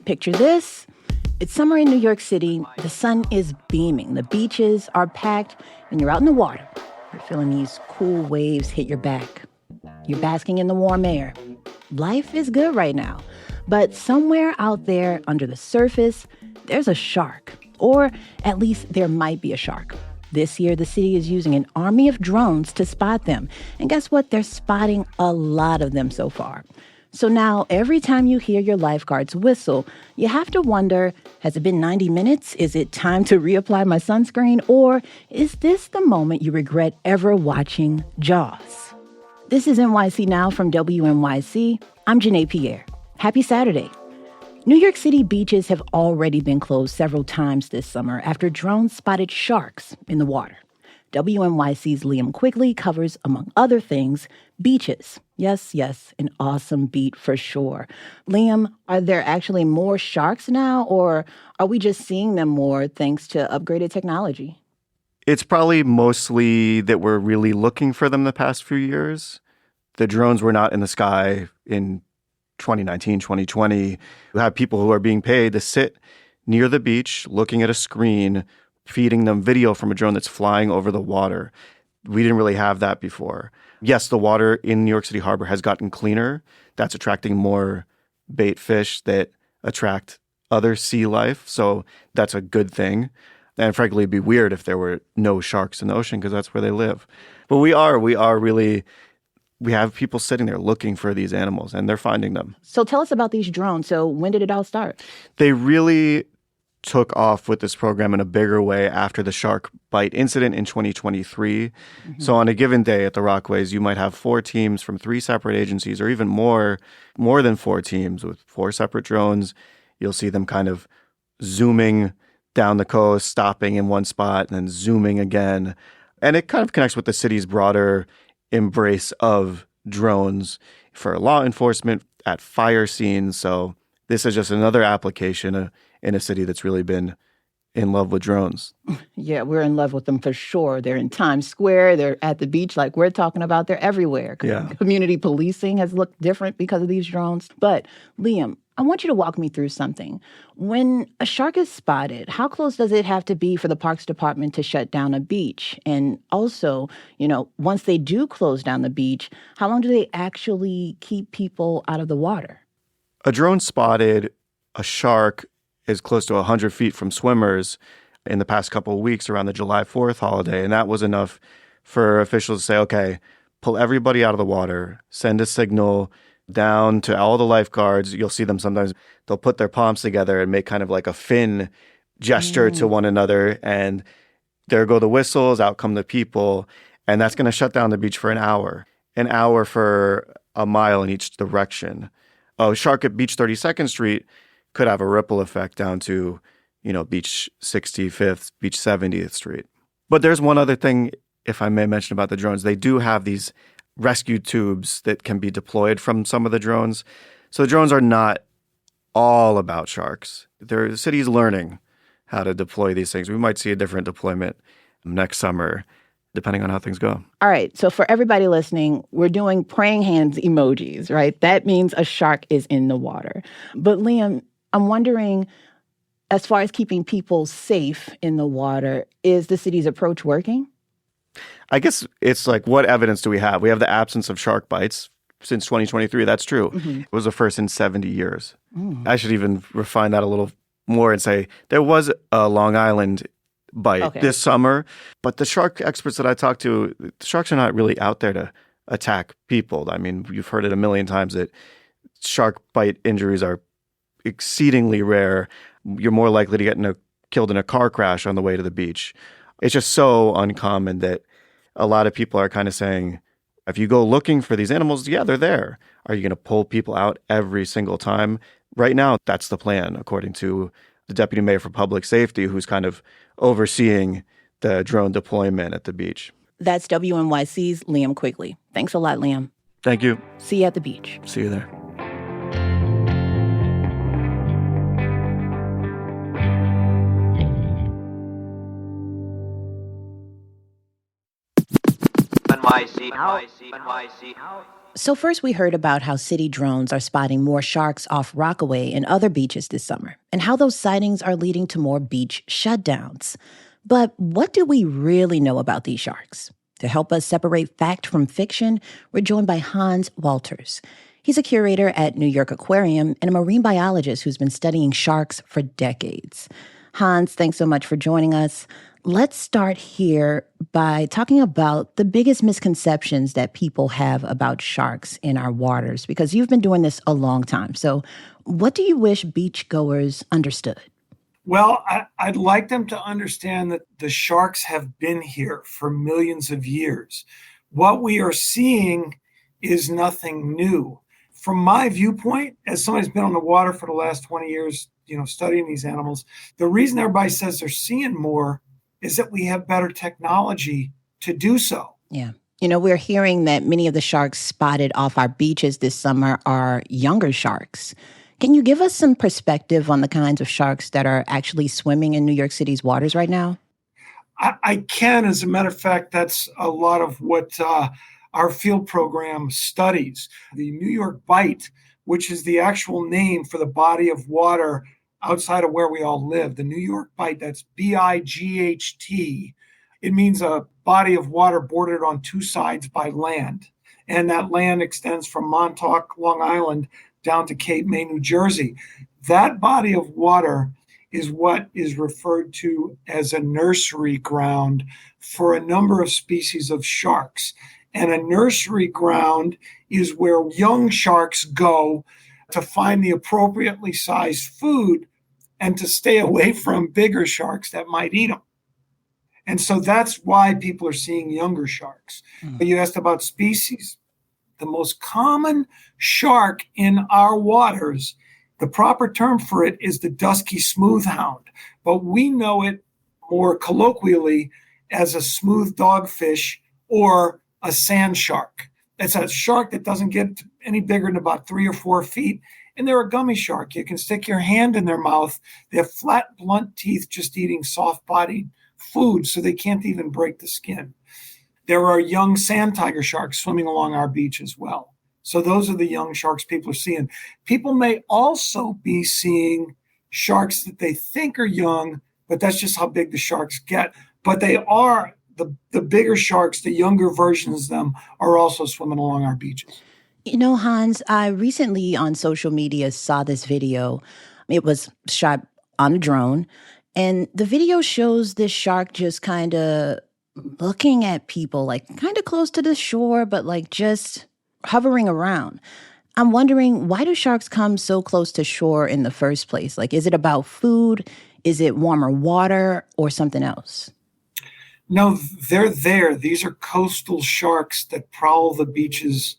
Picture this. It's summer in New York City. The sun is beaming. The beaches are packed, and you're out in the water. You're feeling these cool waves hit your back. You're basking in the warm air. Life is good right now. But somewhere out there under the surface, there's a shark. Or at least there might be a shark. This year, the city is using an army of drones to spot them. And guess what? They're spotting a lot of them so far. So now, every time you hear your lifeguard's whistle, you have to wonder, has it been 90 minutes? Is it time to reapply my sunscreen? Or is this the moment you regret ever watching Jaws? This is NYC Now from WNYC. I'm Janae Pierre. Happy Saturday. New York City beaches have already been closed several times this summer after drones spotted sharks in the water. WNYC's Liam Quigley covers, among other things, beaches. Yes, an awesome beat for sure. Liam, are there actually more sharks now, or are we just seeing them more thanks to upgraded technology? It's probably mostly that we're really looking for them the past few years. The drones were not in the sky in 2019, 2020. You have people who are being paid to sit near the beach, looking at a screen, feeding them video from a drone that's flying over the water. We didn't really have that before. Yes, the water in New York City Harbor has gotten cleaner. That's attracting more bait fish that attract other sea life. So that's a good thing. And frankly, it'd be weird if there were no sharks in the ocean because that's where they live. But we have people sitting there looking for these animals and they're finding them. So tell us about these drones. So when did it all start? They really took off with this program in a bigger way after the shark bite incident in 2023. Mm-hmm. So on a given day at the Rockaways, you might have 4 teams from 3 separate agencies or even more than 4 teams with 4 separate drones. You'll see them kind of zooming down the coast, stopping in one spot and then zooming again. And it kind of connects with the city's broader embrace of drones for law enforcement at fire scenes. So this is just another application in a city that's really been in love with drones. Yeah, we're in love with them for sure. They're in Times Square. They're at the beach like we're talking about. They're everywhere. Yeah. Community policing has looked different because of these drones. But Liam, I want you to walk me through something. When a shark is spotted, how close does it have to be for the Parks Department to shut down a beach? And also, once they do close down the beach, how long do they actually keep people out of the water? A drone spotted a shark is close to 100 feet from swimmers in the past couple of weeks around the July 4th holiday. And that was enough for officials to say, okay, pull everybody out of the water, send a signal down to all the lifeguards. You'll see them sometimes, they'll put their palms together and make kind of like a fin gesture to one another. And there go the whistles, out come the people. And that's going to shut down the beach for an hour for a mile in each direction. A shark at Beach 32nd Street could have a ripple effect down to, Beach 65th, Beach 70th Street. But there's one other thing, if I may mention about the drones. They do have these rescue tubes that can be deployed from some of the drones. So the drones are not all about sharks. The city's learning how to deploy these things. We might see a different deployment next summer, depending on how things go. All right. So for everybody listening, we're doing praying hands emojis, right? That means a shark is in the water. But Liam, I'm wondering, as far as keeping people safe in the water, is the city's approach working? I guess it's like, what evidence do we have? We have the absence of shark bites since 2023. That's true. Mm-hmm. It was the first in 70 years. I should even refine that a little more and say there was a Long Island bite this summer. But the shark experts that I talked to, the sharks are not really out there to attack people. I mean, you've heard it a million times that shark bite injuries are exceedingly rare. You're more likely to get killed in a car crash on the way to the beach. It's just so uncommon that a lot of people are kind of saying, if you go looking for these animals, yeah, they're there. Are you going to pull people out every single time? Right now, that's the plan, according to the Deputy Mayor for Public Safety, who's kind of overseeing the drone deployment at the beach. That's WNYC's Liam Quigley. Thanks a lot, Liam. Thank you. See you at the beach. See you there. So first we heard about how city drones are spotting more sharks off Rockaway and other beaches this summer, and how those sightings are leading to more beach shutdowns. But what do we really know about these sharks? To help us separate fact from fiction, we're joined by Hans Walters. He's a curator at New York Aquarium and a marine biologist who's been studying sharks for decades. Hans, thanks so much for joining us. Let's start here by talking about the biggest misconceptions that people have about sharks in our waters, because you've been doing this a long time. So what do you wish beachgoers understood? Well, I'd like them to understand that the sharks have been here for millions of years. What we are seeing is nothing new. From my viewpoint, as somebody who's been on the water for the last 20 years, studying these animals, the reason everybody says they're seeing more is that we have better technology to do so. Yeah. We're hearing that many of the sharks spotted off our beaches this summer are younger sharks. Can you give us some perspective on the kinds of sharks that are actually swimming in New York City's waters right now? I can. As a matter of fact, that's a lot of what our field program studies. The New York Bight, which is the actual name for the body of water outside of where we all live. The New York Bight, that's BIGHT. It means a body of water bordered on two sides by land. And that land extends from Montauk, Long Island, down to Cape May, New Jersey. That body of water is what is referred to as a nursery ground for a number of species of sharks. And a nursery ground is where young sharks go to find the appropriately sized food and to stay away from bigger sharks that might eat them. And so that's why people are seeing younger sharks. You asked about species. The most common shark in our waters, the proper term for it is the dusky smoothhound, but we know it more colloquially as a smooth dogfish or a sand shark. It's a shark that doesn't get any bigger than about 3 or 4 feet. And they're a gummy shark. You can stick your hand in their mouth. They have flat, blunt teeth just eating soft-bodied food, so they can't even break the skin. There are young sand tiger sharks swimming along our beach as well. So those are the young sharks people are seeing. People may also be seeing sharks that they think are young, but that's just how big the sharks get. But they are the bigger sharks, the younger versions of them, are also swimming along our beaches. Hans, I recently on social media saw this video. It was shot on a drone. And the video shows this shark just kind of looking at people, like kind of close to the shore, but like just hovering around. I'm wondering, why do sharks come so close to shore in the first place? Like, is it about food? Is it warmer water or something else? No, they're there. These are coastal sharks that prowl the beaches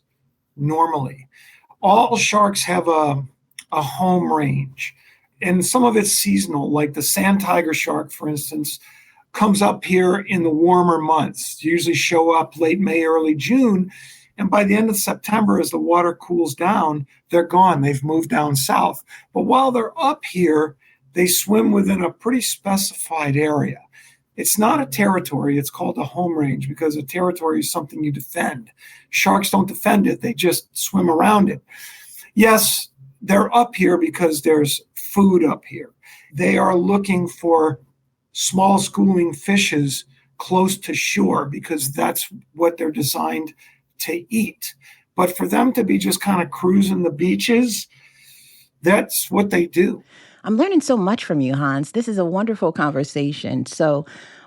normally. All sharks have a home range, and some of it's seasonal, like the sand tiger shark, for instance, comes up here in the warmer months, usually show up late May, early June. And by the end of September, as the water cools down, they're gone. They've moved down south. But while they're up here, they swim within a pretty specified area. It's not a territory. It's called a home range because a territory is something you defend. Sharks don't defend it. They just swim around it. Yes, they're up here because there's food up here. They are looking for small schooling fishes close to shore because that's what they're designed to eat. But for them to be just kind of cruising the beaches, that's what they do. I'm learning so much from you, Hans. This is a wonderful conversation. So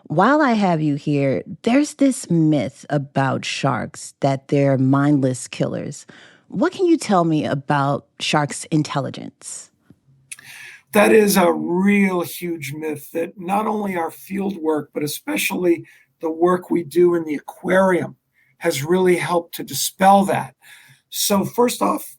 while I have you here, there's this myth about sharks that they're mindless killers. What can you tell me about sharks' intelligence? That is a real huge myth that not only our field work, but especially the work we do in the aquarium has really helped to dispel that. So first off,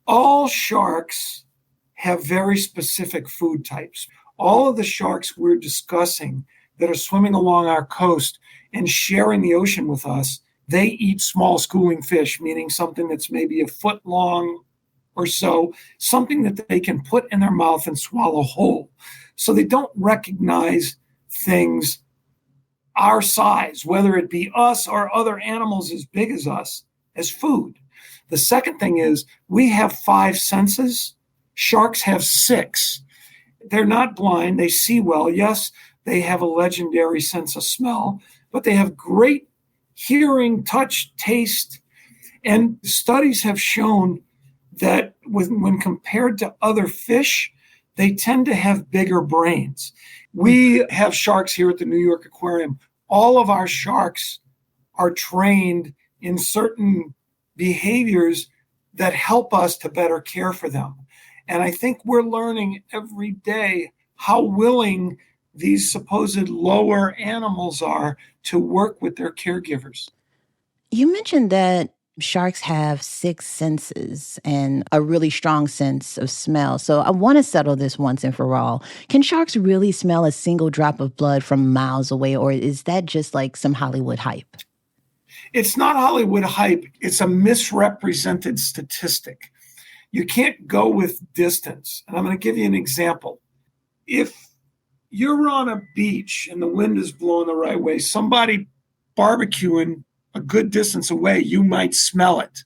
all sharks have very specific food types. All of the sharks we're discussing that are swimming along our coast and sharing the ocean with us, they eat small schooling fish, meaning something that's maybe a foot long or so, something that they can put in their mouth and swallow whole. So they don't recognize things our size, whether it be us or other animals as big as us, as food. The second thing is we have 5 senses. Sharks have 6. They're not blind. They see well. Yes, they have a legendary sense of smell, but they have great hearing, touch, taste. And studies have shown that when compared to other fish, they tend to have bigger brains. We have sharks here at the New York Aquarium. All of our sharks are trained in certain behaviors that help us to better care for them. And I think we're learning every day how willing these supposed lower animals are to work with their caregivers. You mentioned that sharks have 6 senses and a really strong sense of smell. So I want to settle this once and for all. Can sharks really smell a single drop of blood from miles away, or is that just like some Hollywood hype? It's not Hollywood hype. It's a misrepresented statistic. You can't go with distance. And I'm going to give you an example. If you're on a beach and the wind is blowing the right way, somebody barbecuing a good distance away, you might smell it.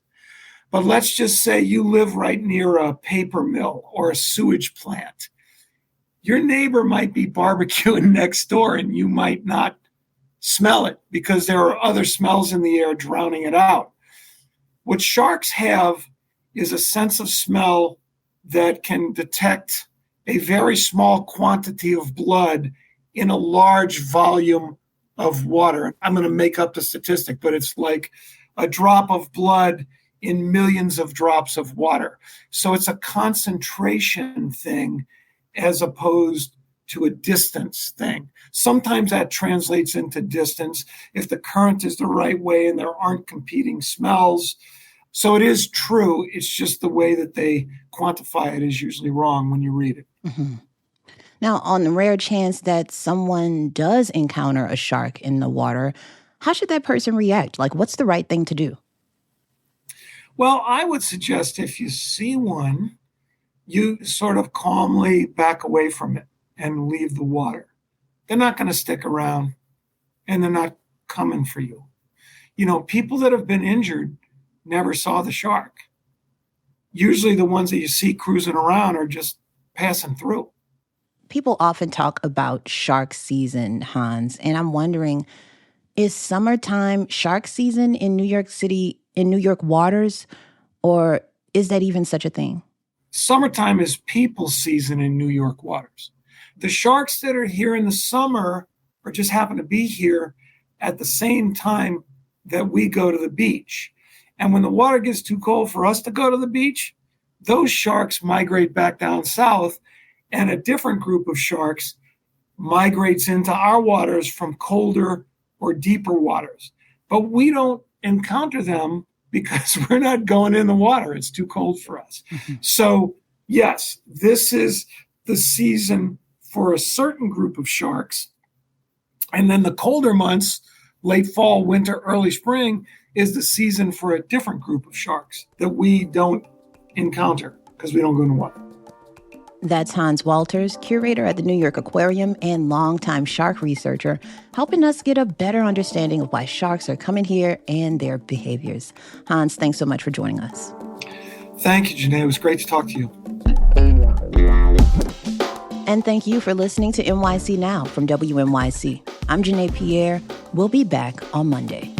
But let's just say you live right near a paper mill or a sewage plant. Your neighbor might be barbecuing next door and you might not smell it because there are other smells in the air drowning it out. What sharks have is a sense of smell that can detect a very small quantity of blood in a large volume of water. I'm going to make up the statistic, but it's like a drop of blood in millions of drops of water. So it's a concentration thing as opposed to a distance thing. Sometimes that translates into distance if the current is the right way and there aren't competing smells. So it is true. It's just the way that they quantify it is usually wrong when you read it. Mm-hmm. Now, on the rare chance that someone does encounter a shark in the water, how should that person react? Like, what's the right thing to do? Well, I would suggest if you see one, you sort of calmly back away from it and leave the water. They're not going to stick around and they're not coming for you. You know, people that have been injured never saw the shark. Usually the ones that you see cruising around are just passing through. People often talk about shark season, Hans, and I'm wondering, is summertime shark season in New York City, in New York waters, or is that even such a thing? Summertime is people season in New York waters. The sharks that are here in the summer or just happen to be here at the same time that we go to the beach. And when the water gets too cold for us to go to the beach, those sharks migrate back down south, and a different group of sharks migrates into our waters from colder or deeper waters. But we don't encounter them because we're not going in the water. It's too cold for us. Mm-hmm. So, yes, this is the season for a certain group of sharks. And then the colder months, late fall, winter, early spring, is the season for a different group of sharks that we don't encounter because we don't go in the water. That's Hans Walters, curator at the New York Aquarium and longtime shark researcher, helping us get a better understanding of why sharks are coming here and their behaviors. Hans, thanks so much for joining us. Thank you, Janae. It was great to talk to you. And thank you for listening to NYC Now from WNYC. I'm Janae Pierre. We'll be back on Monday.